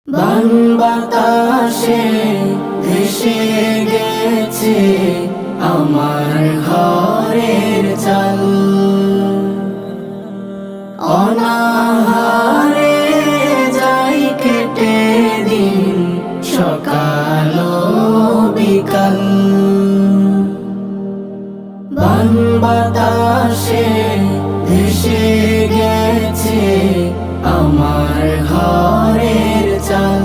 বান বাতাসে ভেসে গেছে আমার ঘরের চাল, অনাহারে যাই কেটে দিন সকাল ও বিকাল। বান বাতাসে ভেসে গেছে আমার ঘরের চাল,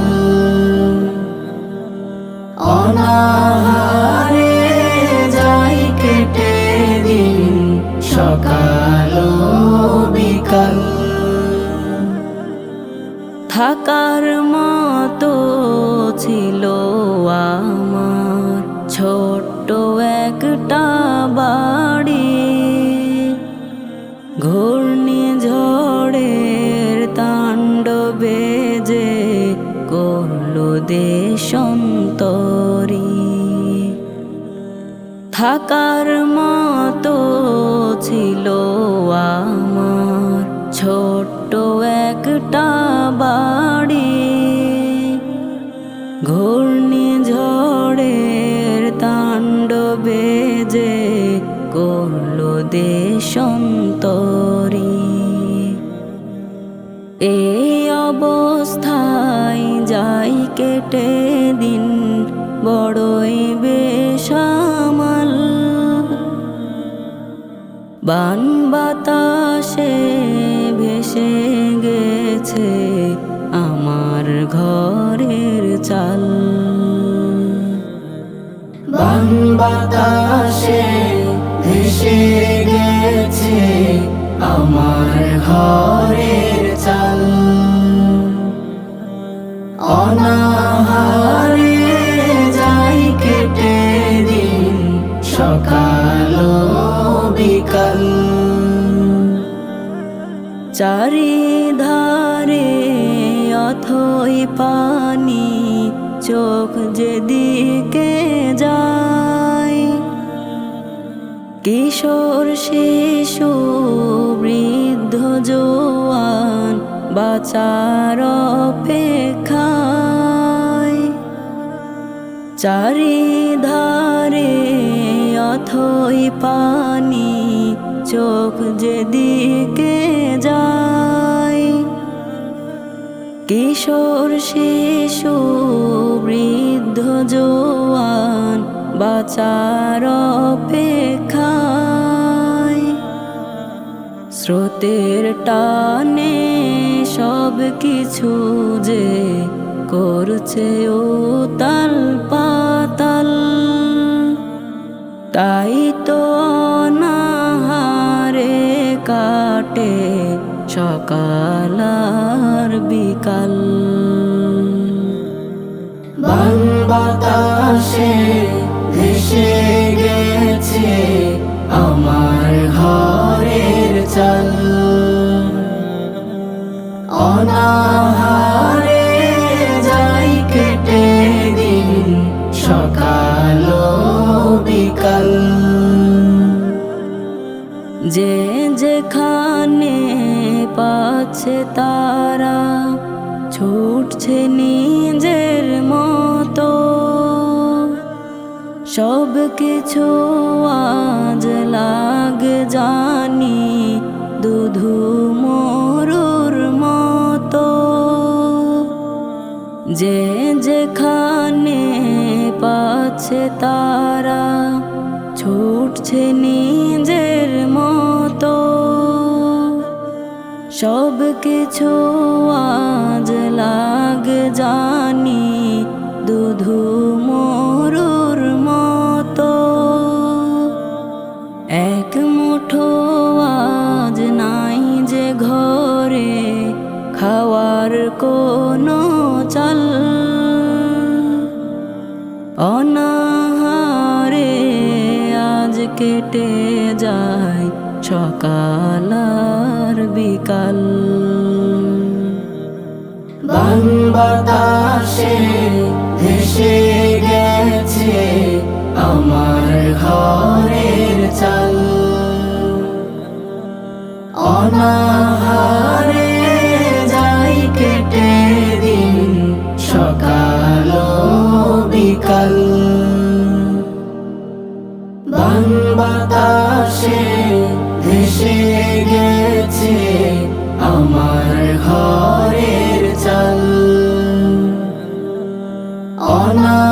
অনাহারে যাই কেটে দিন সকাল ও বিকাল। থাকার মতো ছিল আমার ছোট্ট একটা বাড়ি, ঘূর্ণিঝড়ের তাণ্ডবে যে করলো দেশান্তরী। থাকার মতো ছিল আমার ছোট্ট একটা বাড়ি, ঘূর্ণিঝড়ের তাণ্ডবে যে করলো দেশান্তরী। এই অবস্থায় যাই কেটে দিন বড়ই বেসামাল। বান বাতাসে ভেসে গেছে আমার ঘরের চাল, বান বাতাসে ভেসে গেছে আমার ঘরের চাল, অনাহারে যাই কেটে দিন সকাল ও বিকাল। চারিধারে অথই পানি, চোখ যেদিকে যায়, কিশোর শিশু বৃদ্ধ জোয়ান বাঁচার অপেক্ষায়। চারিধারে অথই পানি, চোখ যেদিকে যায়, কিশোর শিশু বৃদ্ধ জোয়ান বাঁচার অপেক্ষায়। স্রোতের টানে সব কিছু যে করছে উতাল পাতাল, তাই তো অনাহারে কাটে সকাল আর বিকাল। বান বাতাসে ভেসে গেছে আমার ঘরের চাল, অনাহারে যাই কেটে দিন সকাল ও বিকাল। যে যেখানে পাচ্ছে তারা ছুটছে নিজের মতো, সব কিছু আজ লাগে জানি দুধু মরুর মতো। যে যেখানে পাচ্ছে তারা ছুটছে নিজের মতো, সব কিছু আজ লাগে জানি দুধু মরুর মতো। এক মুঠো আজ নাই যে ঘরে খাওয়ার কোনো চাল, অনাহারে আজ কেটে যায় সকাল আর বিকাল। বান বাতাসে ভেসে গেছে আমার ঘরের চাল, অনাহারে যাই কেটে দিন সোনা